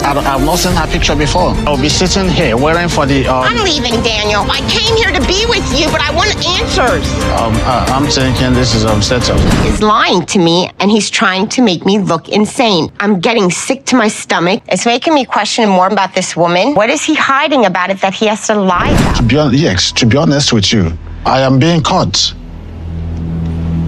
I've not seen her picture before. I'll be sitting here waiting for the... I'm leaving, Daniel. I came here to be with you, but I want answers. I'm thinking this is unsettled. He's lying to me, and he's trying to make me look insane. I'm getting sick to my stomach. It's making me question more about this woman. What is he hiding about it that he has to lie about? To be honest with you, I am being caught.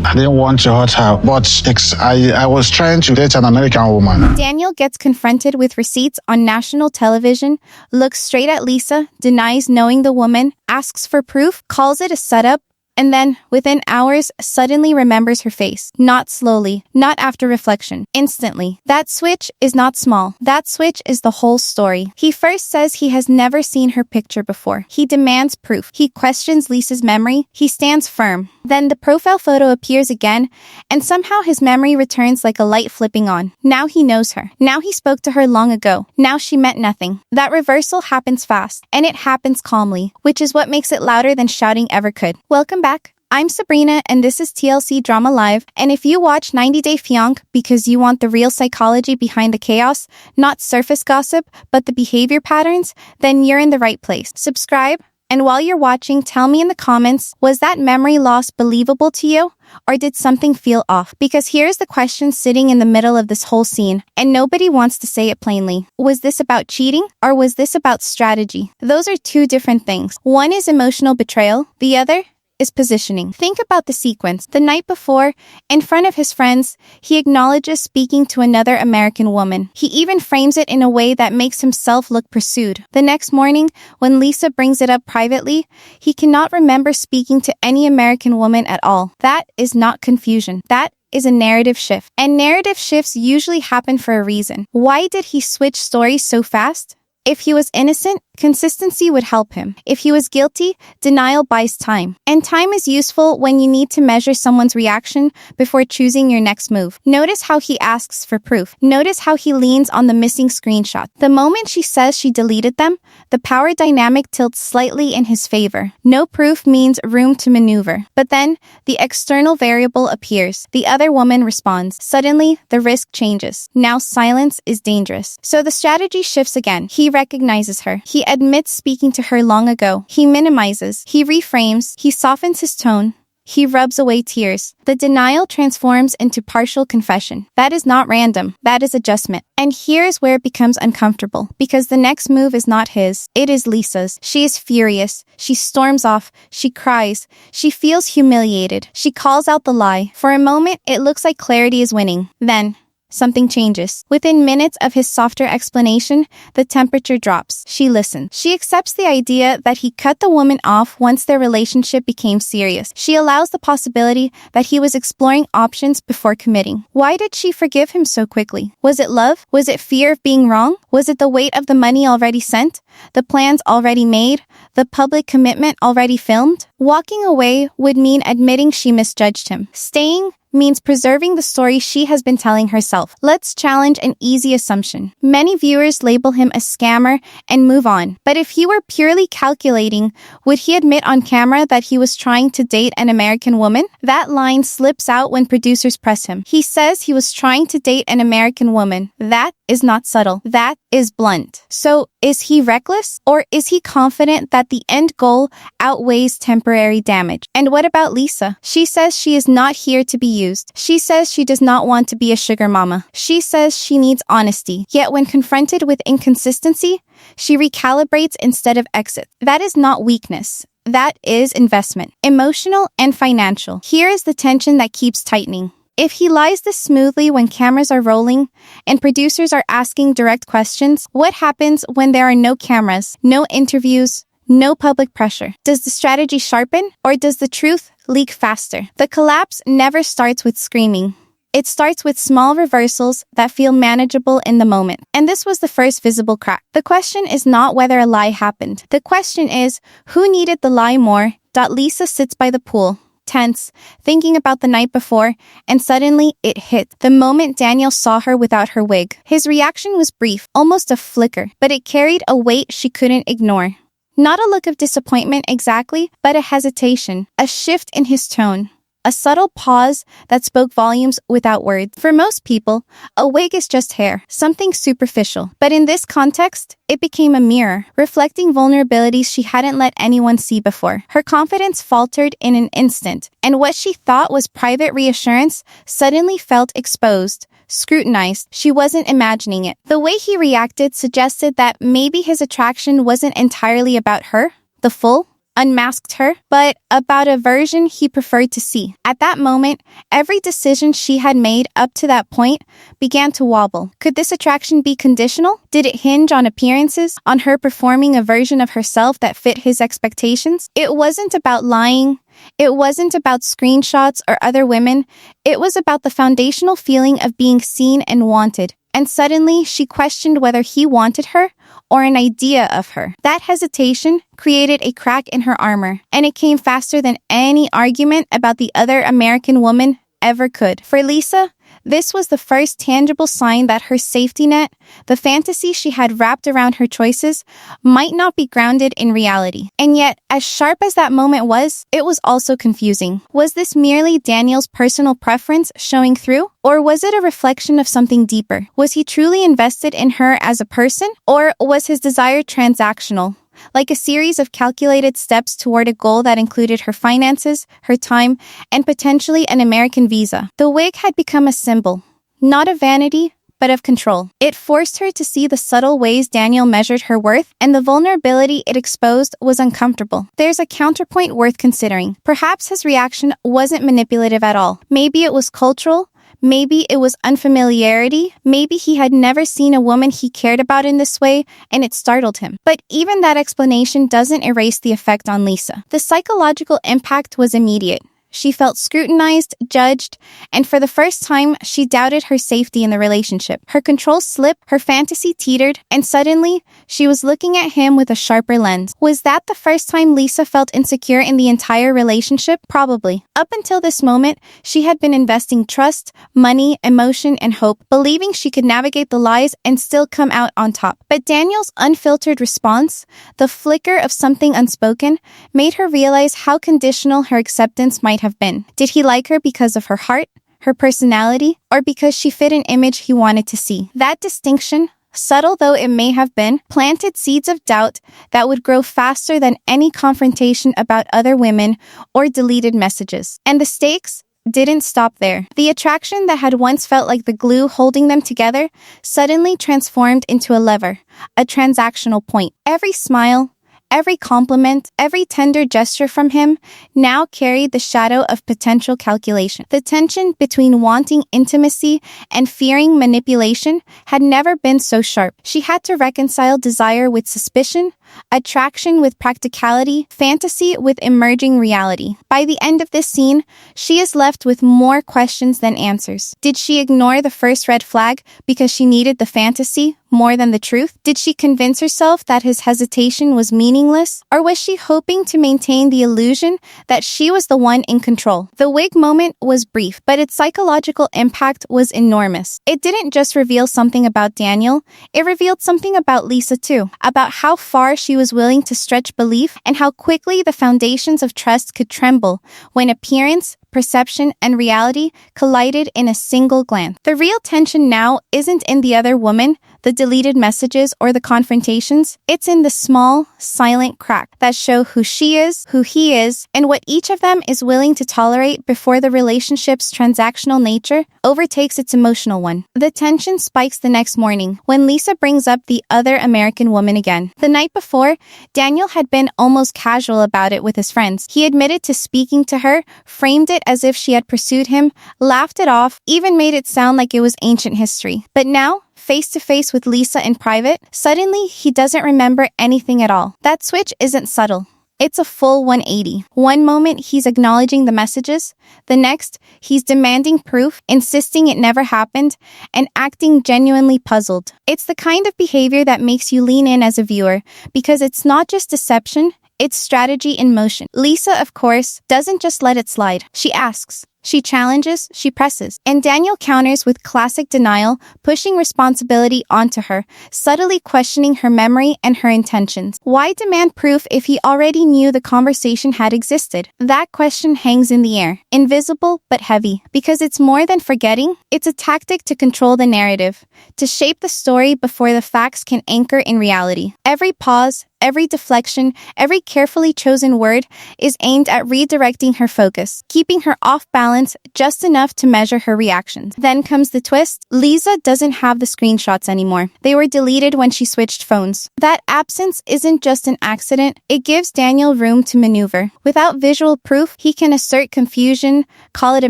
I didn't want to hurt her, but I was trying to date an American woman. Daniel gets confronted with receipts on national television, looks straight at Lisa, denies knowing the woman, asks for proof, calls it a setup, and then, within hours, suddenly remembers her face. Not slowly, not after reflection, instantly. That switch is not small. That switch is the whole story. He first says he has never seen her picture before. He demands proof. He questions Lisa's memory. He stands firm. Then the profile photo appears again, and somehow his memory returns like a light flipping on. Now he knows her. Now he spoke to her long ago. Now she meant nothing. That reversal happens fast, and it happens calmly, which is what makes it louder than shouting ever could. Welcome back. I'm Sabrina, and this is TLC Drama Live, and if you watch 90 Day Fiancé because you want the real psychology behind the chaos, not surface gossip, but the behavior patterns, then you're in the right place. Subscribe, and while you're watching, tell me in the comments, was that memory loss believable to you? Or did something feel off? Because here's the question sitting in the middle of this whole scene, and nobody wants to say it plainly. Was this about cheating, or was this about strategy? Those are two different things. One is emotional betrayal, the other is positioning. Think about the sequence. The night before, in front of his friends, he acknowledges speaking to another American woman. He even frames it in a way that makes himself look pursued. The next morning, when Lisa brings it up privately, he cannot remember speaking to any American woman at all. That is not confusion. That is a narrative shift. And narrative shifts usually happen for a reason. Why did he switch stories so fast? If he was innocent, consistency would help him. If he was guilty, denial buys time. And time is useful when you need to measure someone's reaction before choosing your next move. Notice how he asks for proof. Notice how he leans on the missing screenshot. The moment she says she deleted them, the power dynamic tilts slightly in his favor. No proof means room to maneuver. But then, the external variable appears. The other woman responds. Suddenly, the risk changes. Now silence is dangerous. So the strategy shifts again. He recognizes her. He admits speaking to her long ago. He minimizes. He reframes. He softens his tone. He rubs away tears. The denial transforms into partial confession. That is not random. That is adjustment. And here's where it becomes uncomfortable, because the next move is not his. It is Lisa's. She is furious. She storms off. She cries. She feels humiliated. She calls out the lie. For a moment, it looks like clarity is winning. Then, something changes. Within minutes of his softer explanation, the temperature drops. She listens. She accepts the idea that he cut the woman off once their relationship became serious. She allows the possibility that he was exploring options before committing. Why did she forgive him so quickly? Was it love? Was it fear of being wrong? Was it the weight of the money already sent? The plans already made? The public commitment already filmed? Walking away would mean admitting she misjudged him. Staying means preserving the story she has been telling herself. Let's challenge an easy assumption. Many viewers label him a scammer and move on. But if he were purely calculating, would he admit on camera that he was trying to date an American woman? That line slips out when producers press him. He says he was trying to date an American woman. That is not subtle. That is blunt. So, is he reckless? Or is he confident that the end goal outweighs temporary damage? And what about Lisa? She says she is not here to be used. She says she does not want to be a sugar mama. She says she needs honesty. Yet when confronted with inconsistency, she recalibrates instead of exits. That is not weakness. That is investment, emotional and financial. Here is the tension that keeps tightening. If he lies this smoothly when cameras are rolling and producers are asking direct questions, what happens when there are no cameras, no interviews, no public pressure? Does the strategy sharpen, or does the truth leak faster? The collapse never starts with screaming. It starts with small reversals that feel manageable in the moment. And this was the first visible crack. The question is not whether a lie happened. The question is, who needed the lie more? Lisa sits by the pool, tense, thinking about the night before, and suddenly it hit. The moment Daniel saw her without her wig. His reaction was brief, almost a flicker, but it carried a weight she couldn't ignore. Not a look of disappointment exactly, but a hesitation, a shift in his tone. a subtle pause that spoke volumes without words. For most people, a wig is just hair, something superficial. But in this context, it became a mirror, reflecting vulnerabilities she hadn't let anyone see before. Her confidence faltered in an instant, and what she thought was private reassurance suddenly felt exposed, scrutinized. She wasn't imagining it. The way he reacted suggested that maybe his attraction wasn't entirely about her, the full, unmasked her, but about a version he preferred to see. At that moment, every decision she had made up to that point began to wobble. Could this attraction be conditional? Did it hinge on appearances, on her performing a version of herself that fit his expectations? It wasn't about lying. It wasn't about screenshots or other women. It was about the foundational feeling of being seen and wanted. And suddenly, she questioned whether he wanted her or an idea of her. That hesitation created a crack in her armor, and it came faster than any argument about the other American woman ever could. For Lisa, this was the first tangible sign that her safety net, the fantasy she had wrapped around her choices, might not be grounded in reality. And yet, as sharp as that moment was, it was also confusing. Was this merely Daniel's personal preference showing through? Or was it a reflection of something deeper? Was he truly invested in her as a person? Or was his desire transactional? Like a series of calculated steps toward a goal that included her finances, her time, and potentially an American visa. The wig had become a symbol, not of vanity, but of control. It forced her to see the subtle ways Daniel measured her worth, and the vulnerability it exposed was uncomfortable. There's a counterpoint worth considering. Perhaps his reaction wasn't manipulative at all. Maybe it was cultural. Maybe it was unfamiliarity. Maybe he had never seen a woman he cared about in this way, and it startled him. But even that explanation doesn't erase the effect on Lisa. The psychological impact was immediate. She felt scrutinized, judged, and for the first time, she doubted her safety in the relationship. Her control slipped, her fantasy teetered, and suddenly, she was looking at him with a sharper lens. Was that the first time Lisa felt insecure in the entire relationship? Probably. Up until this moment, she had been investing trust, money, emotion, and hope, believing she could navigate the lies and still come out on top. But Daniel's unfiltered response, the flicker of something unspoken, made her realize how conditional her acceptance might have been. Did he like her because of her heart, her personality, or because she fit an image he wanted to see? That distinction, subtle though it may have been, planted seeds of doubt that would grow faster than any confrontation about other women or deleted messages. And the stakes didn't stop there. The attraction that had once felt like the glue holding them together suddenly transformed into a lever, a transactional point. Every smile, every compliment, every tender gesture from him now carried the shadow of potential calculation. The tension between wanting intimacy and fearing manipulation had never been so sharp. She had to reconcile desire with suspicion, attraction with practicality, fantasy with emerging reality. By the end of this scene, she is left with more questions than answers. Did she ignore the first red flag because she needed the fantasy more than the truth? Did she convince herself that his hesitation was meaningless? Or was she hoping to maintain the illusion that she was the one in control? The wig moment was brief, but its psychological impact was enormous. It didn't just reveal something about Daniel, it revealed something about Lisa too, about how far she was willing to stretch belief and how quickly the foundations of trust could tremble when appearance, perception, and reality collided in a single glance. The real tension now isn't in the other woman, the deleted messages, or the confrontations. It's in the small, silent crack that show who she is, who he is, and what each of them is willing to tolerate before the relationship's transactional nature overtakes its emotional one. The tension spikes the next morning when Lisa brings up the other American woman again. The night before, Daniel had been almost casual about it with his friends. He admitted to speaking to her, framed it as if she had pursued him, laughed it off, even made it sound like it was ancient history. But now, face to face with Lisa in private, suddenly he doesn't remember anything at all. That switch isn't subtle. It's a full 180. One moment he's acknowledging the messages, the next he's demanding proof, insisting it never happened, and acting genuinely puzzled. It's the kind of behavior that makes you lean in as a viewer, because it's not just deception, it's strategy in motion. Lisa, of course, doesn't just let it slide. She asks. She challenges, she presses. And Daniel counters with classic denial, pushing responsibility onto her, subtly questioning her memory and her intentions. Why demand proof if he already knew the conversation had existed? That question hangs in the air, invisible but heavy, because it's more than forgetting. It's a tactic to control the narrative, to shape the story before the facts can anchor in reality. Every pause, every deflection, every carefully chosen word is aimed at redirecting her focus, keeping her off balance just enough to measure her reactions. Then comes the twist. Lisa doesn't have the screenshots anymore. They were deleted when she switched phones. That absence isn't just an accident. It gives Daniel room to maneuver. Without visual proof, he can assert confusion, call it a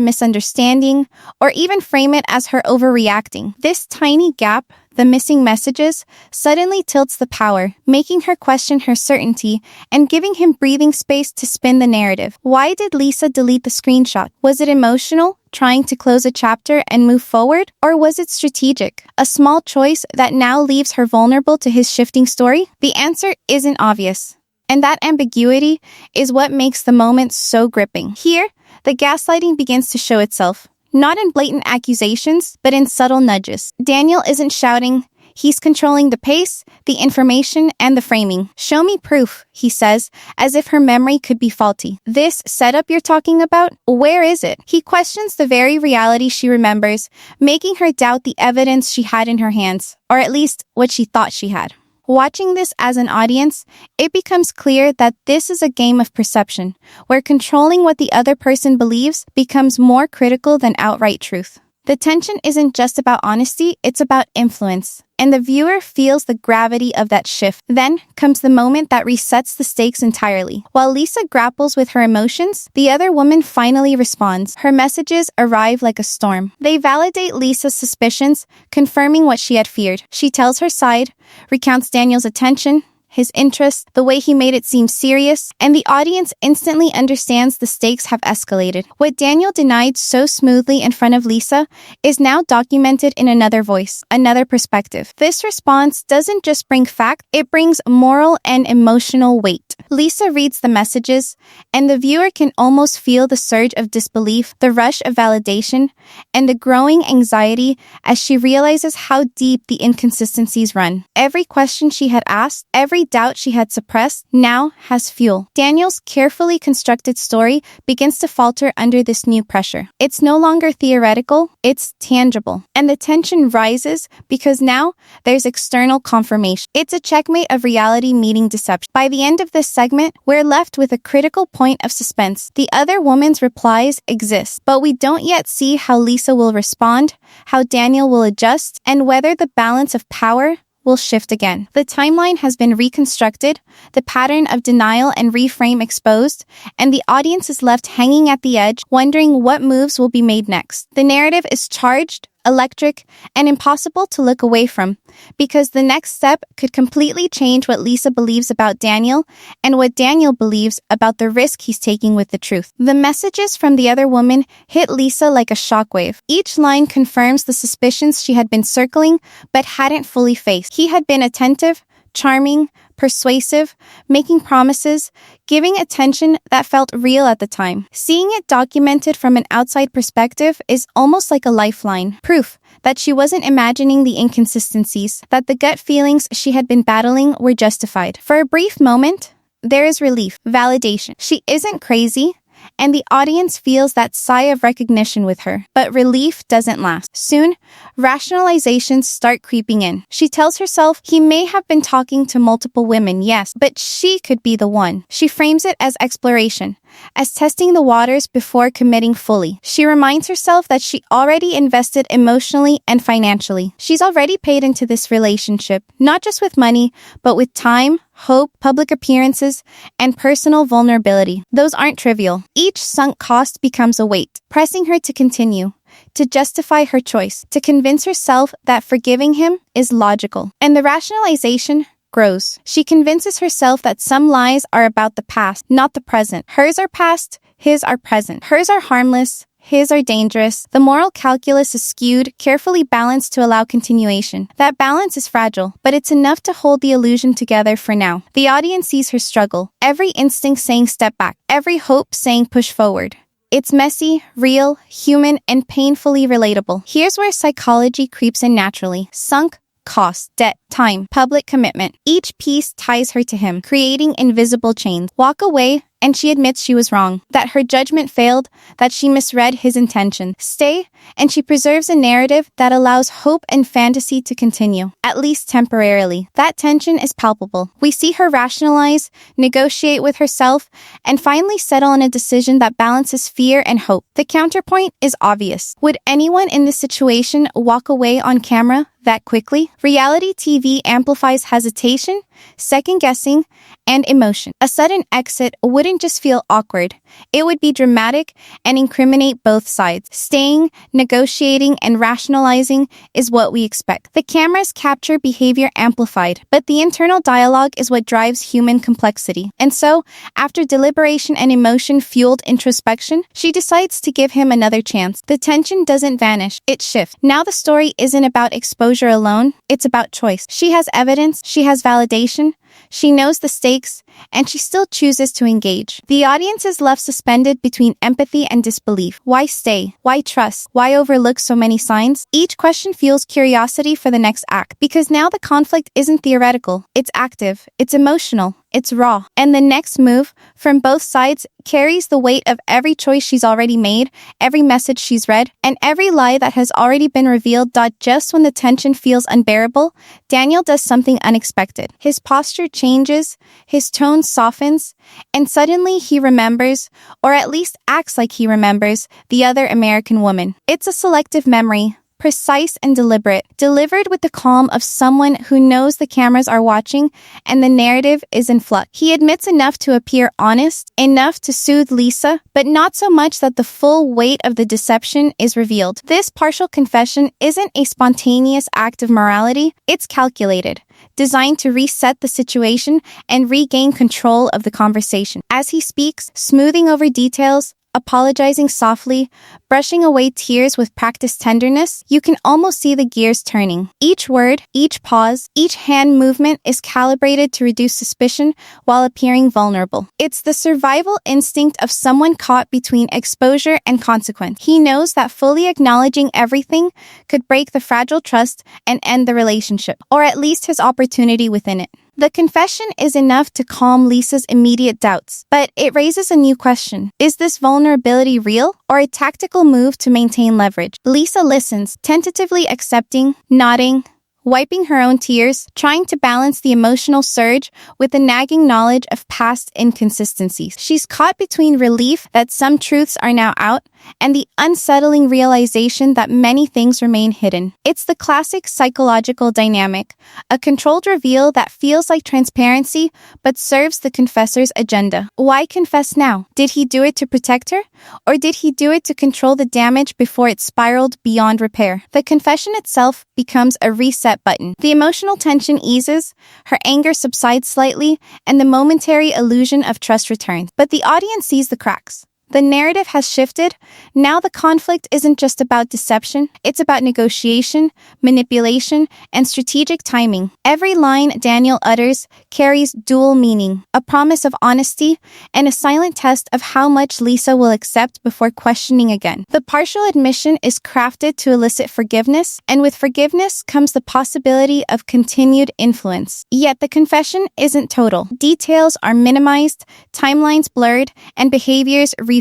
misunderstanding, or even frame it as her overreacting. This tiny gap, the missing messages, suddenly tilts the power, making her question her certainty and giving him breathing space to spin the narrative. Why did Lisa delete the screenshot? Was it emotional, trying to close a chapter and move forward? Or was it strategic, a small choice that now leaves her vulnerable to his shifting story? The answer isn't obvious. And that ambiguity is what makes the moment so gripping. Here, the gaslighting begins to show itself. Not in blatant accusations, but in subtle nudges. Daniel isn't shouting. He's controlling the pace, the information, and the framing. Show me proof, he says, as if her memory could be faulty. This setup you're talking about, where is it? He questions the very reality she remembers, making her doubt the evidence she had in her hands, or at least what she thought she had. Watching this as an audience, it becomes clear that this is a game of perception, where controlling what the other person believes becomes more critical than outright truth. The tension isn't just about honesty, it's about influence, and the viewer feels the gravity of that shift. Then comes the moment that resets the stakes entirely. While Lisa grapples with her emotions, the other woman finally responds. Her messages arrive like a storm. They validate Lisa's suspicions, confirming what she had feared. She tells her side, recounts Daniel's attention, his interest, the way he made it seem serious, and the audience instantly understands the stakes have escalated. What Daniel denied so smoothly in front of Lisa is now documented in another voice, another perspective. This response doesn't just bring fact, it brings moral and emotional weight. Lisa reads the messages, and the viewer can almost feel the surge of disbelief, the rush of validation, and the growing anxiety as she realizes how deep the inconsistencies run. Every question she had asked, every doubt she had suppressed, now has fuel. Daniel's carefully constructed story begins to falter under this new pressure. It's no longer theoretical, it's tangible. And the tension rises because now there's external confirmation. It's a checkmate of reality meeting deception. By the end of this segment, we're left with a critical point of suspense. The other woman's replies exist, but we don't yet see how Lisa will respond, how Daniel will adjust, and whether the balance of power will shift again. The timeline has been reconstructed, the pattern of denial and reframe exposed, and the audience is left hanging at the edge, wondering what moves will be made next. The narrative is charged, electric, and impossible to look away from, because the next step could completely change what Lisa believes about Daniel and what Daniel believes about the risk he's taking with the truth. The messages from the other woman hit Lisa like a shockwave. Each line confirms the suspicions she had been circling but hadn't fully faced. He had been attentive, charming, persuasive, making promises, giving attention that felt real at the time. Seeing it documented from an outside perspective is almost like a lifeline, proof that she wasn't imagining the inconsistencies, that the gut feelings she had been battling were justified. For a brief moment, there is relief, validation. She isn't crazy, and the audience feels that sigh of recognition with her. But relief doesn't last. Soon, rationalizations start creeping in. She tells herself he may have been talking to multiple women, yes, but she could be the one. She frames it as exploration, as testing the waters before committing fully. She reminds herself that she already invested emotionally and financially. She's already paid into this relationship, not just with money, but with time, hope, public appearances, and personal vulnerability. Those aren't trivial. Each sunk cost becomes a weight, pressing her to continue, to justify her choice, to convince herself that forgiving him is logical. And the rationalization grows. She convinces herself that some lies are about the past, not the present. Hers are past, his are present. Hers are harmless, his are dangerous. The moral calculus is skewed, carefully balanced to allow continuation. That balance is fragile, but it's enough to hold the illusion together for now. The audience sees her struggle, every instinct saying step back, every hope saying push forward. It's messy, real, human, and painfully relatable. Here's where psychology creeps in naturally. Sunk cost, debt, time, public commitment. Each piece ties her to him, creating invisible chains. Walk away, and she admits she was wrong, that her judgment failed, that she misread his intention. Stay, and she preserves a narrative that allows hope and fantasy to continue, at least temporarily. That tension is palpable. We see her rationalize, negotiate with herself, and finally settle on a decision that balances fear and hope. The counterpoint is obvious. Would anyone in this situation walk away on camera that quickly? Reality TV amplifies hesitation, second-guessing, and emotion. A sudden exit wouldn't just feel awkward. It would be dramatic and incriminate both sides. Staying, negotiating, and rationalizing is what we expect. The cameras capture behavior amplified, but the internal dialogue is what drives human complexity. And so, after deliberation and emotion-fueled introspection, she decides to give him another chance. The tension doesn't vanish, it shifts. Now the story isn't about exposure alone, it's about choice. She has evidence, she has validation, she knows the stakes, and she still chooses to engage. The audience is left suspended between empathy and disbelief. Why stay? Why trust? Why overlook so many signs? Each question fuels curiosity for the next act, because now the conflict isn't theoretical, it's active, it's emotional, it's raw. And the next move, from both sides, carries the weight of every choice she's already made, every message she's read, and every lie that has already been revealed. Just when the tension feels unbearable, Daniel does something unexpected. His posture changes, his tone softens, and suddenly he remembers, or at least acts like he remembers, the other American woman. It's a selective memory, precise and deliberate, delivered with the calm of someone who knows the cameras are watching and the narrative is in flux. He admits enough to appear honest, enough to soothe Lisa, but not so much that the full weight of the deception is revealed. This partial confession isn't a spontaneous act of morality, it's calculated, designed to reset the situation and regain control of the conversation. As he speaks, smoothing over details, apologizing softly, brushing away tears with practiced tenderness, you can almost see the gears turning. Each word, each pause, each hand movement is calibrated to reduce suspicion while appearing vulnerable. It's the survival instinct of someone caught between exposure and consequence. He knows that fully acknowledging everything could break the fragile trust and end the relationship, or at least his opportunity within it. The confession is enough to calm Lisa's immediate doubts, but it raises a new question. Is this vulnerability real or a tactical move to maintain leverage? Lisa listens, tentatively accepting, nodding, wiping her own tears, trying to balance the emotional surge with the nagging knowledge of past inconsistencies. She's caught between relief that some truths are now out and the unsettling realization that many things remain hidden. It's the classic psychological dynamic, a controlled reveal that feels like transparency but serves the confessor's agenda. Why confess now? Did he do it to protect her? Or did he do it to control the damage before it spiraled beyond repair? The confession itself becomes a reset button. The emotional tension eases, her anger subsides slightly, and the momentary illusion of trust returns. But the audience sees the cracks. The narrative has shifted. Now the conflict isn't just about deception, it's about negotiation, manipulation, and strategic timing. Every line Daniel utters carries dual meaning, a promise of honesty and a silent test of how much Lisa will accept before questioning again. The partial admission is crafted to elicit forgiveness, and with forgiveness comes the possibility of continued influence. Yet the confession isn't total. Details are minimized, timelines blurred, and behaviors reframed.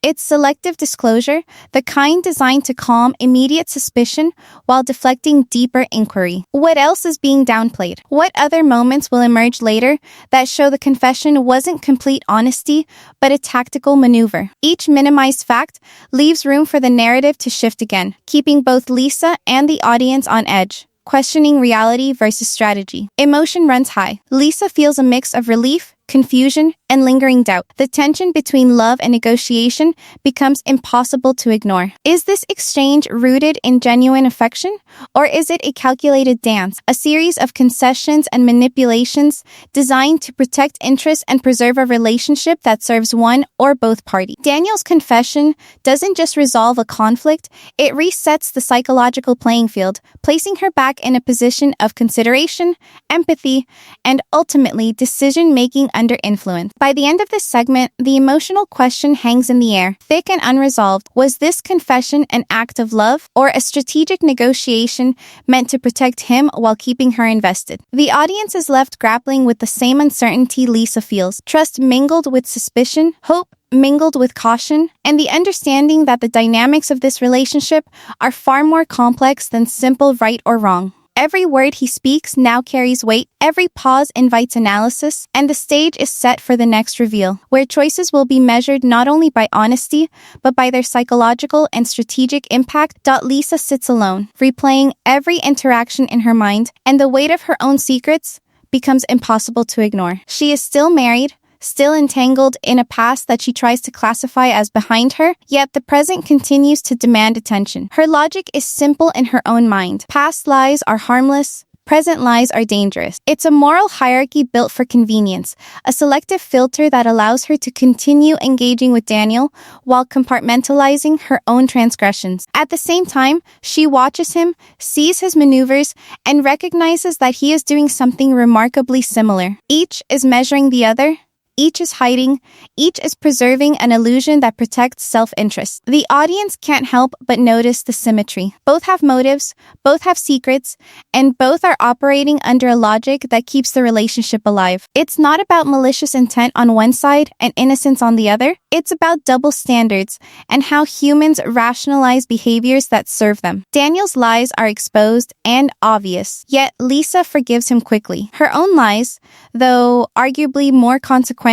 It's selective disclosure, the kind designed to calm immediate suspicion while deflecting deeper inquiry. What else is being downplayed? What other moments will emerge later that show the confession wasn't complete honesty, but a tactical maneuver? Each minimized fact leaves room for the narrative to shift again, keeping both Lisa and the audience on edge, questioning reality versus strategy. Emotion runs high. Lisa feels a mix of relief, confusion, and lingering doubt. The tension between love and negotiation becomes impossible to ignore. Is this exchange rooted in genuine affection, or is it a calculated dance, a series of concessions and manipulations designed to protect interests and preserve a relationship that serves one or both parties? Daniel's confession doesn't just resolve a conflict, it resets the psychological playing field, placing her back in a position of consideration, empathy, and ultimately decision-making under influence. By the end of this segment, the emotional question hangs in the air, thick and unresolved. Was this confession an act of love or a strategic negotiation meant to protect him while keeping her invested? The audience is left grappling with the same uncertainty Lisa feels. Trust mingled with suspicion, hope mingled with caution, and the understanding that the dynamics of this relationship are far more complex than simple right or wrong. Every word he speaks now carries weight, every pause invites analysis, and the stage is set for the next reveal, where choices will be measured not only by honesty, but by their psychological and strategic impact. Lisa sits alone, replaying every interaction in her mind, and the weight of her own secrets becomes impossible to ignore. She is still married, still entangled in a past that she tries to classify as behind her, yet the present continues to demand attention. Her logic is simple in her own mind. Past lies are harmless, present lies are dangerous. It's a moral hierarchy built for convenience, a selective filter that allows her to continue engaging with Daniel while compartmentalizing her own transgressions. At the same time, she watches him, sees his maneuvers, and recognizes that he is doing something remarkably similar. Each is measuring the other. Each is hiding, each is preserving an illusion that protects self-interest. The audience can't help but notice the symmetry. Both have motives, both have secrets, and both are operating under a logic that keeps the relationship alive. It's not about malicious intent on one side and innocence on the other. It's about double standards and how humans rationalize behaviors that serve them. Daniel's lies are exposed and obvious, yet Lisa forgives him quickly. Her own lies, though arguably more consequential,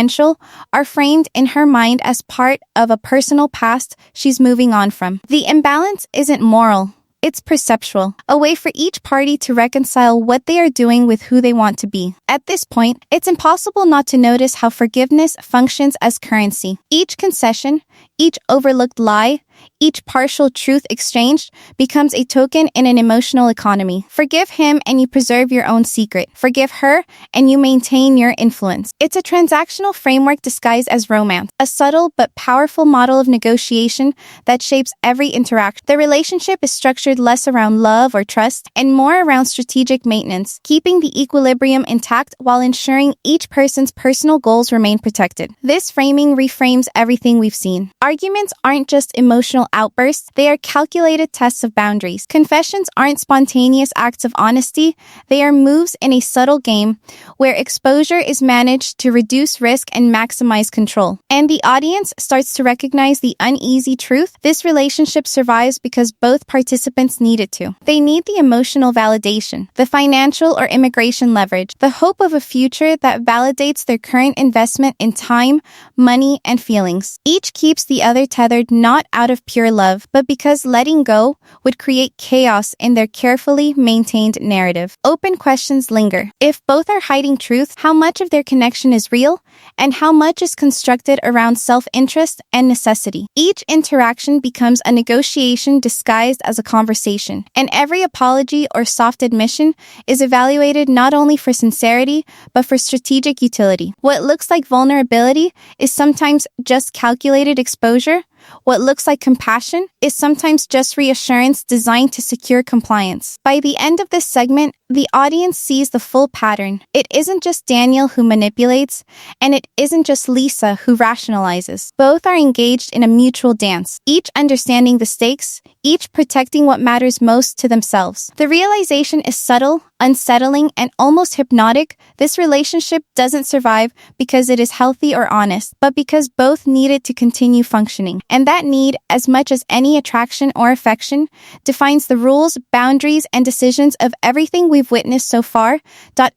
are framed in her mind as part of a personal past she's moving on from. The imbalance isn't moral. It's perceptual, a way for each party to reconcile what they are doing with who they want to be. At this point, it's impossible not to notice how forgiveness functions as currency. Each concession, each overlooked lie, each partial truth exchanged becomes a token in an emotional economy. Forgive him and you preserve your own secret. Forgive her and you maintain your influence. It's a transactional framework disguised as romance, a subtle but powerful model of negotiation that shapes every interaction. The relationship is structured less around love or trust and more around strategic maintenance, keeping the equilibrium intact while ensuring each person's personal goals remain protected. This framing reframes everything we've seen. Arguments aren't just emotional outbursts, they are calculated tests of boundaries. Confessions aren't spontaneous acts of honesty, they are moves in a subtle game where exposure is managed to reduce risk and maximize control. And the audience starts to recognize the uneasy truth. This relationship survives because both participants need it to. They need the emotional validation, the financial or immigration leverage, the hope of a future that validates their current investment in time, money, and feelings. Each keeps the other tethered not out of pure love, but because letting go would create chaos in their carefully maintained narrative. Open questions linger. If both are hiding truth, how much of their connection is real, and how much is constructed around self-interest and necessity? Each interaction becomes a negotiation disguised as a conversation, and every apology or soft admission is evaluated not only for sincerity, but for strategic utility. What looks like vulnerability is sometimes just calculated exposure. What looks like compassion is sometimes just reassurance designed to secure compliance. By the end of this segment, the audience sees the full pattern. It isn't just Daniel who manipulates, and it isn't just Lisa who rationalizes. Both are engaged in a mutual dance, each understanding the stakes, each protecting what matters most to themselves. The realization is subtle, unsettling, and almost hypnotic. This relationship doesn't survive because it is healthy or honest, but because both need it to continue functioning. And that need, as much as any attraction or affection, defines the rules, boundaries, and decisions of everything we've witnessed so far.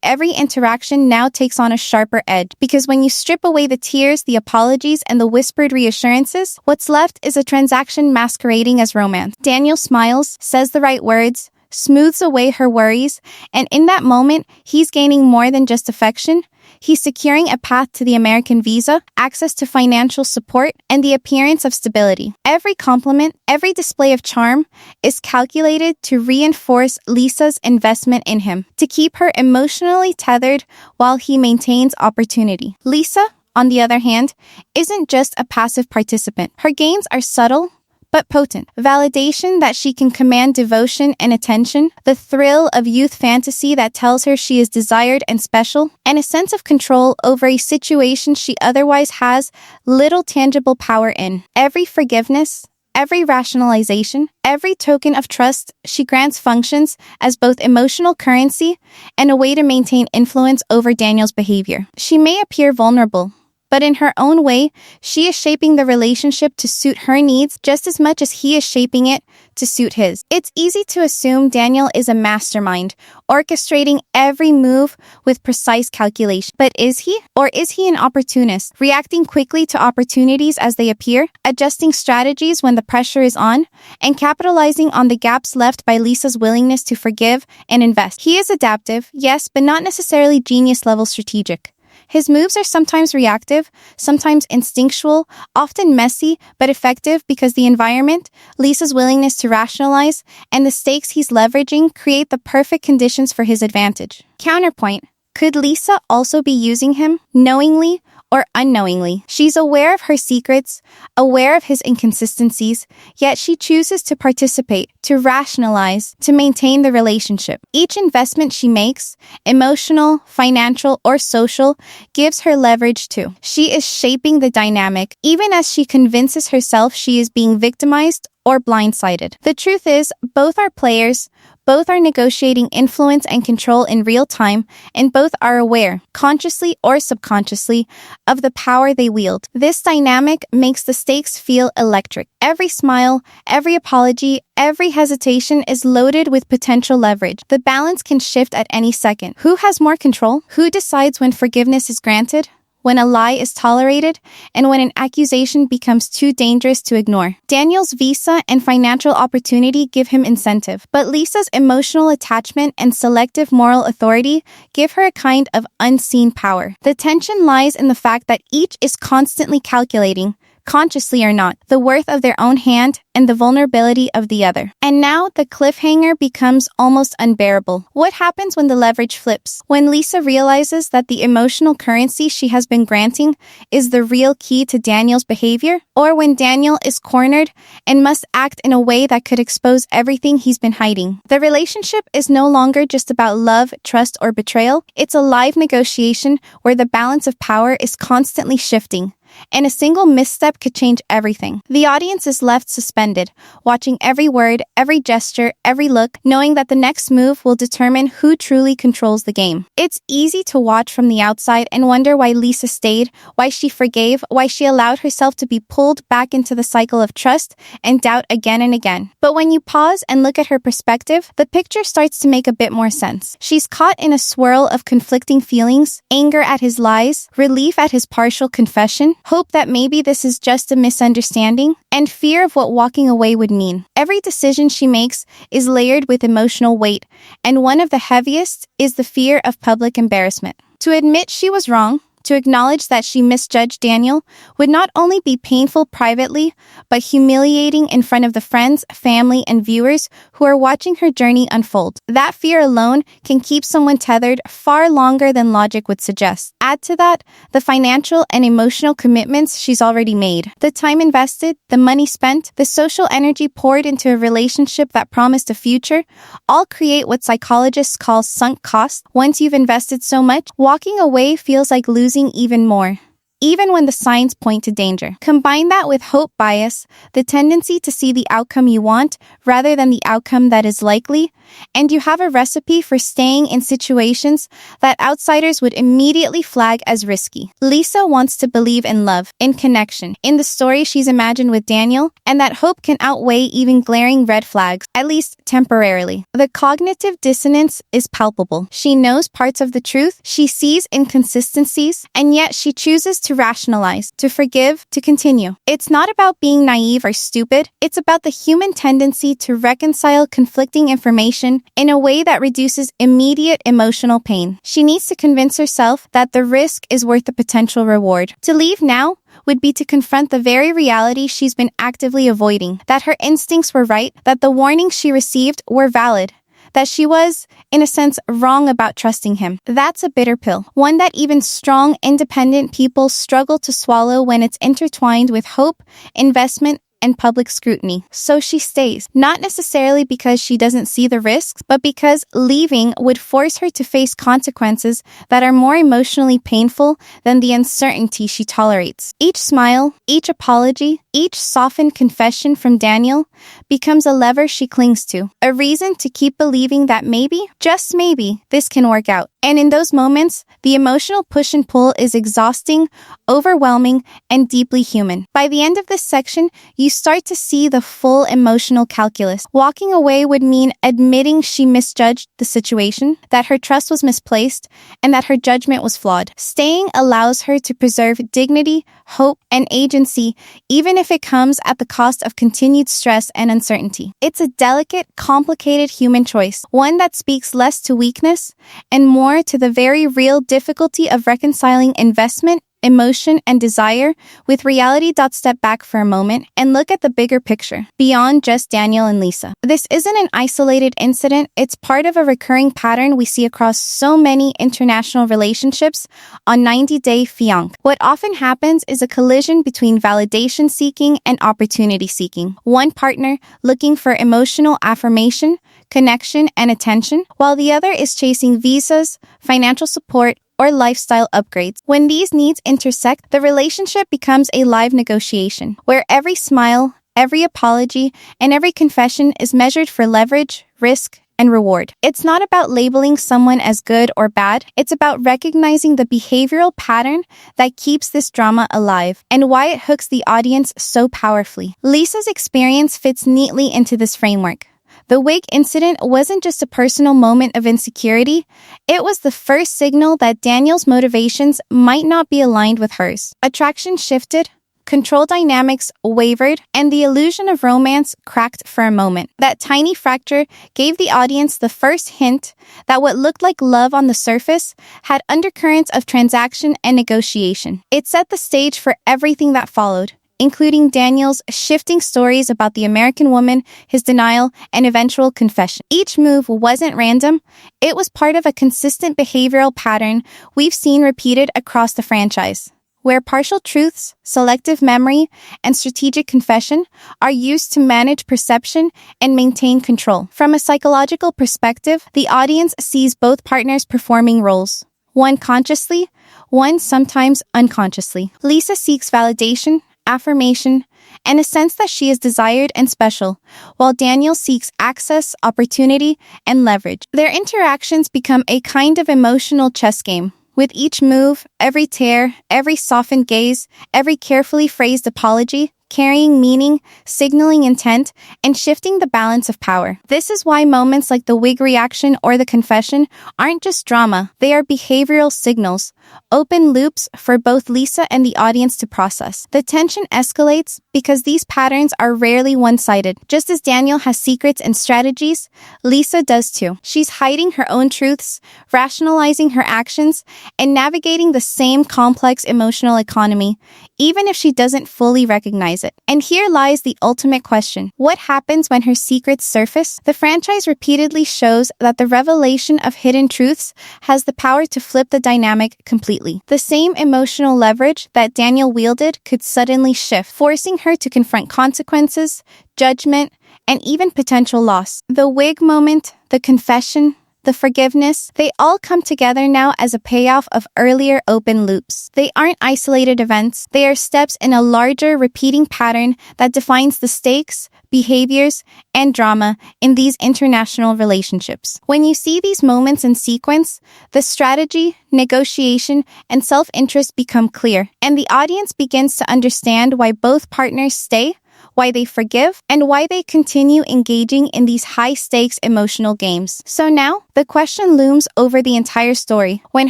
Every interaction now takes on a sharper edge, because when you strip away the tears, the apologies, and the whispered reassurances, what's left is a transaction masquerading as romance. Daniel smiles, says the right words, smooths away her worries, and in that moment, he's gaining more than just affection. He's securing a path to the American visa, access to financial support, and the appearance of stability. Every compliment, every display of charm is calculated to reinforce Lisa's investment in him, to keep her emotionally tethered while he maintains opportunity. Lisa, on the other hand, isn't just a passive participant. Her gains are subtle, but potent. Validation that she can command devotion and attention, the thrill of youth fantasy that tells her she is desired and special, and a sense of control over a situation she otherwise has little tangible power in. Every forgiveness, every rationalization, every token of trust she grants functions as both emotional currency and a way to maintain influence over Daniel's behavior. She may appear vulnerable, but in her own way, she is shaping the relationship to suit her needs just as much as he is shaping it to suit his. It's easy to assume Daniel is a mastermind, orchestrating every move with precise calculation. But is he? Or is he an opportunist, reacting quickly to opportunities as they appear, adjusting strategies when the pressure is on, and capitalizing on the gaps left by Lisa's willingness to forgive and invest? He is adaptive, yes, but not necessarily genius-level strategic. His moves are sometimes reactive, sometimes instinctual, often messy, but effective because the environment, Lisa's willingness to rationalize, and the stakes he's leveraging create the perfect conditions for his advantage. Counterpoint: could Lisa also be using him, knowingly or unknowingly? She's aware of her secrets, aware of his inconsistencies, yet she chooses to participate, to rationalize, to maintain the relationship. Each investment she makes, emotional, financial, or social, gives her leverage too. She is shaping the dynamic, even as she convinces herself she is being victimized or blindsided. The truth is, both are players, both are negotiating influence and control in real time, and both are aware, consciously or subconsciously, of the power they wield. This dynamic makes the stakes feel electric. Every smile, every apology, every hesitation is loaded with potential leverage. The balance can shift at any second. Who has more control? Who decides when forgiveness is granted, when a lie is tolerated, and when an accusation becomes too dangerous to ignore? Daniel's visa and financial opportunity give him incentive, but Lisa's emotional attachment and selective moral authority give her a kind of unseen power. The tension lies in the fact that each is constantly calculating, consciously or not, the worth of their own hand and the vulnerability of the other. And now the cliffhanger becomes almost unbearable. What happens when the leverage flips? When Lisa realizes that the emotional currency she has been granting is the real key to Daniel's behavior? Or when Daniel is cornered and must act in a way that could expose everything he's been hiding? The relationship is no longer just about love, trust, or betrayal. It's a live negotiation where the balance of power is constantly shifting, and a single misstep could change everything. The audience is left suspended, watching every word, every gesture, every look, knowing that the next move will determine who truly controls the game. It's easy to watch from the outside and wonder why Lisa stayed, why she forgave, why she allowed herself to be pulled back into the cycle of trust and doubt again and again. But when you pause and look at her perspective, the picture starts to make a bit more sense. She's caught in a swirl of conflicting feelings: anger at his lies, relief at his partial confession, hope that maybe this is just a misunderstanding, and fear of what walking away would mean. Every decision she makes is layered with emotional weight, and one of the heaviest is the fear of public embarrassment. To admit she was wrong, to acknowledge that she misjudged Daniel, would not only be painful privately, but humiliating in front of the friends, family, and viewers who are watching her journey unfold. That fear alone can keep someone tethered far longer than logic would suggest. Add to that the financial and emotional commitments she's already made, the time invested, the money spent, the social energy poured into a relationship that promised a future, all create what psychologists call sunk costs. Once you've invested so much, walking away feels like losing even more, even when the signs point to danger. Combine that with hope bias, the tendency to see the outcome you want rather than the outcome that is likely, and you have a recipe for staying in situations that outsiders would immediately flag as risky. Lisa wants to believe in love, in connection, in the story she's imagined with Daniel, and that hope can outweigh even glaring red flags, at least temporarily. The cognitive dissonance is palpable. She knows parts of the truth, she sees inconsistencies, and yet she chooses to rationalize, to forgive, to continue. It's not about being naive or stupid. It's about the human tendency to reconcile conflicting information in a way that reduces immediate emotional pain. She needs to convince herself that the risk is worth the potential reward. To leave now would be to confront the very reality she's been actively avoiding, that her instincts were right, that the warnings she received were valid, that she was, in a sense, wrong about trusting him. That's a bitter pill, one that even strong, independent people struggle to swallow when it's intertwined with hope, investment, and public scrutiny. So she stays, not necessarily because she doesn't see the risks, but because leaving would force her to face consequences that are more emotionally painful than the uncertainty she tolerates. Each smile, each apology, each softened confession from Daniel becomes a lever she clings to, a reason to keep believing that maybe, just maybe, this can work out. And in those moments, the emotional push and pull is exhausting, overwhelming, and deeply human. By the end of this section, you start to see the full emotional calculus. Walking away would mean admitting she misjudged the situation, that her trust was misplaced, and that her judgment was flawed. Staying allows her to preserve dignity, hope, and agency, even if it comes at the cost of continued stress and uncertainty. It's a delicate, complicated human choice, one that speaks less to weakness and more to the very real difficulty of reconciling investment, emotion, and desire with reality. Step back for a moment and look at the bigger picture, beyond just Daniel and Lisa. This isn't an isolated incident, it's part of a recurring pattern we see across so many international relationships on 90 Day Fiancé. What often happens is a collision between validation seeking and opportunity seeking. One partner looking for emotional affirmation, connection, and attention, while the other is chasing visas, financial support, or lifestyle upgrades. When these needs intersect, the relationship becomes a live negotiation, where every smile, every apology, and every confession is measured for leverage, risk, and reward. It's not about labeling someone as good or bad, it's about recognizing the behavioral pattern that keeps this drama alive and why it hooks the audience so powerfully. Lisa's experience fits neatly into this framework. The wig incident wasn't just a personal moment of insecurity, it was the first signal that Daniel's motivations might not be aligned with hers. Attraction shifted, control dynamics wavered, and the illusion of romance cracked for a moment. That tiny fracture gave the audience the first hint that what looked like love on the surface had undercurrents of transaction and negotiation. It set the stage for everything that followed, including Daniel's shifting stories about the American woman, his denial, and eventual confession. Each move wasn't random, it was part of a consistent behavioral pattern we've seen repeated across the franchise, where partial truths, selective memory, and strategic confession are used to manage perception and maintain control. From a psychological perspective, the audience sees both partners performing roles, one consciously, one sometimes unconsciously. Lisa seeks validation, affirmation, and a sense that she is desired and special, while Daniel seeks access, opportunity, and leverage. Their interactions become a kind of emotional chess game. With each move, every tear, every softened gaze, every carefully phrased apology, carrying meaning, signaling intent, and shifting the balance of power. This is why moments like the wig reaction or the confession aren't just drama, they are behavioral signals, open loops for both Lisa and the audience to process. The tension escalates because these patterns are rarely one-sided. Just as Daniel has secrets and strategies, Lisa does too. She's hiding her own truths, rationalizing her actions, and navigating the same complex emotional economy, even if she doesn't fully recognize it. And here lies the ultimate question. What happens when her secrets surface? The franchise repeatedly shows that the revelation of hidden truths has the power to flip the dynamic completely. The same emotional leverage that Daniel wielded could suddenly shift, forcing her to confront consequences, judgment, and even potential loss. The wig moment, the confession, the forgiveness, they all come together now as a payoff of earlier open loops. They aren't isolated events, they are steps in a larger repeating pattern that defines the stakes, behaviors, and drama in these international relationships. When you see these moments in sequence, the strategy, negotiation, and self-interest become clear, and the audience begins to understand why both partners stay, why they forgive, and why they continue engaging in these high-stakes emotional games. So now, the question looms over the entire story. When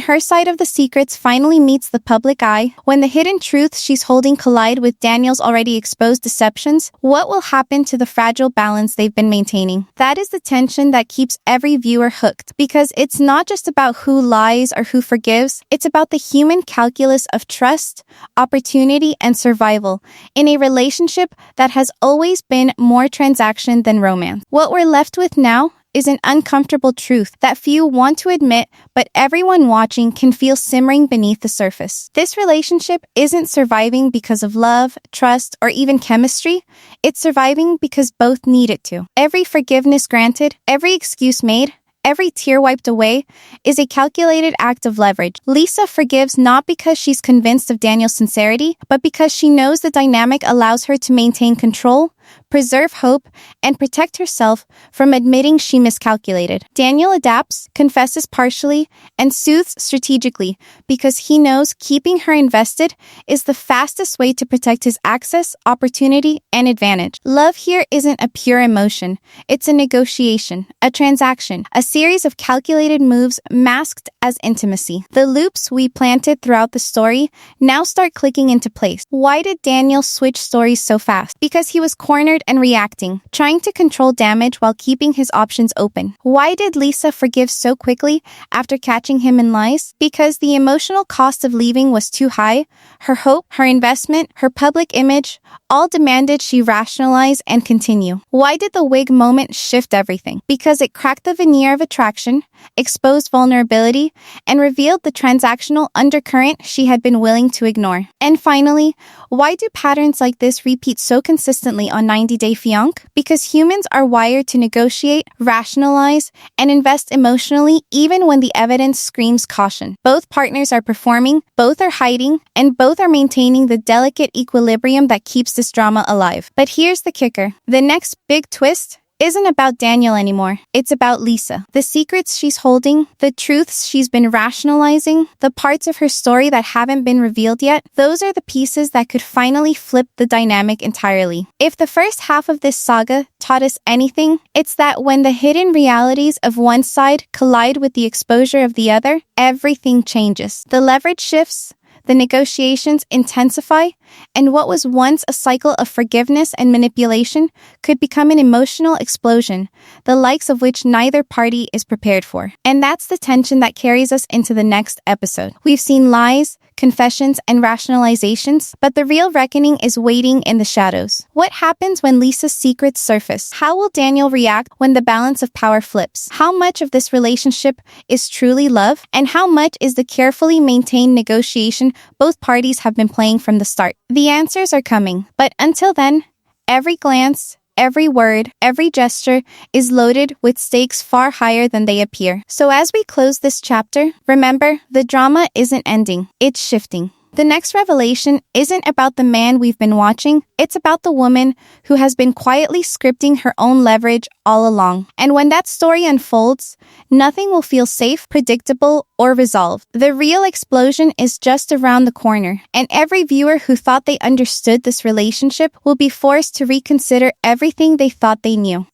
her side of the secrets finally meets the public eye, when the hidden truths she's holding collide with Daniel's already exposed deceptions, what will happen to the fragile balance they've been maintaining? That is the tension that keeps every viewer hooked, because it's not just about who lies or who forgives, it's about the human calculus of trust, opportunity, and survival in a relationship that has always been more transaction than romance. What we're left with now is an uncomfortable truth that few want to admit, but everyone watching can feel simmering beneath the surface. This relationship isn't surviving because of love, trust, or even chemistry. It's surviving because both need it to. Every forgiveness granted, every excuse made, every tear wiped away is a calculated act of leverage. Lisa forgives not because she's convinced of Daniel's sincerity, but because she knows the dynamic allows her to maintain control, preserve hope, and protect herself from admitting she miscalculated. Daniel adapts, confesses partially, and soothes strategically because he knows keeping her invested is the fastest way to protect his access, opportunity, and advantage. Love here isn't a pure emotion. It's a negotiation, a transaction, a series of calculated moves masked as intimacy. The loops we planted throughout the story now start clicking into place. Why did Daniel switch stories so fast? Because he was cornered and reacting, trying to control damage while keeping his options open. Why did Lisa forgive so quickly after catching him in lies? Because the emotional cost of leaving was too high. Her hope, her investment, her public image, all demanded she rationalize and continue. Why did the wig moment shift everything? Because it cracked the veneer of attraction, exposed vulnerability, and revealed the transactional undercurrent she had been willing to ignore. And finally, why do patterns like this repeat so consistently on 90 Day Fiancé? Because humans are wired to negotiate, rationalize, and invest emotionally even when the evidence screams caution. Both partners are performing, both are hiding, and both are maintaining the delicate equilibrium that keeps this drama alive. But here's the kicker. The next big twist isn't about Daniel anymore. It's about Lisa. The secrets she's holding, the truths she's been rationalizing, the parts of her story that haven't been revealed yet, those are the pieces that could finally flip the dynamic entirely. If the first half of this saga taught us anything, it's that when the hidden realities of one side collide with the exposure of the other, everything changes. The leverage shifts, the negotiations intensify, and what was once a cycle of forgiveness and manipulation could become an emotional explosion, the likes of which neither party is prepared for. And that's the tension that carries us into the next episode. We've seen lies, confessions, and rationalizations, but the real reckoning is waiting in the shadows. What happens when Lisa's secrets surface? How will Daniel react when the balance of power flips? How much of this relationship is truly love? And how much is the carefully maintained negotiation both parties have been playing from the start? The answers are coming, but until then, every glance, every word, every gesture is loaded with stakes far higher than they appear. So as we close this chapter, remember, the drama isn't ending, it's shifting. The next revelation isn't about the man we've been watching, it's about the woman who has been quietly scripting her own leverage all along. And when that story unfolds, nothing will feel safe, predictable, or resolved. The real explosion is just around the corner, and every viewer who thought they understood this relationship will be forced to reconsider everything they thought they knew.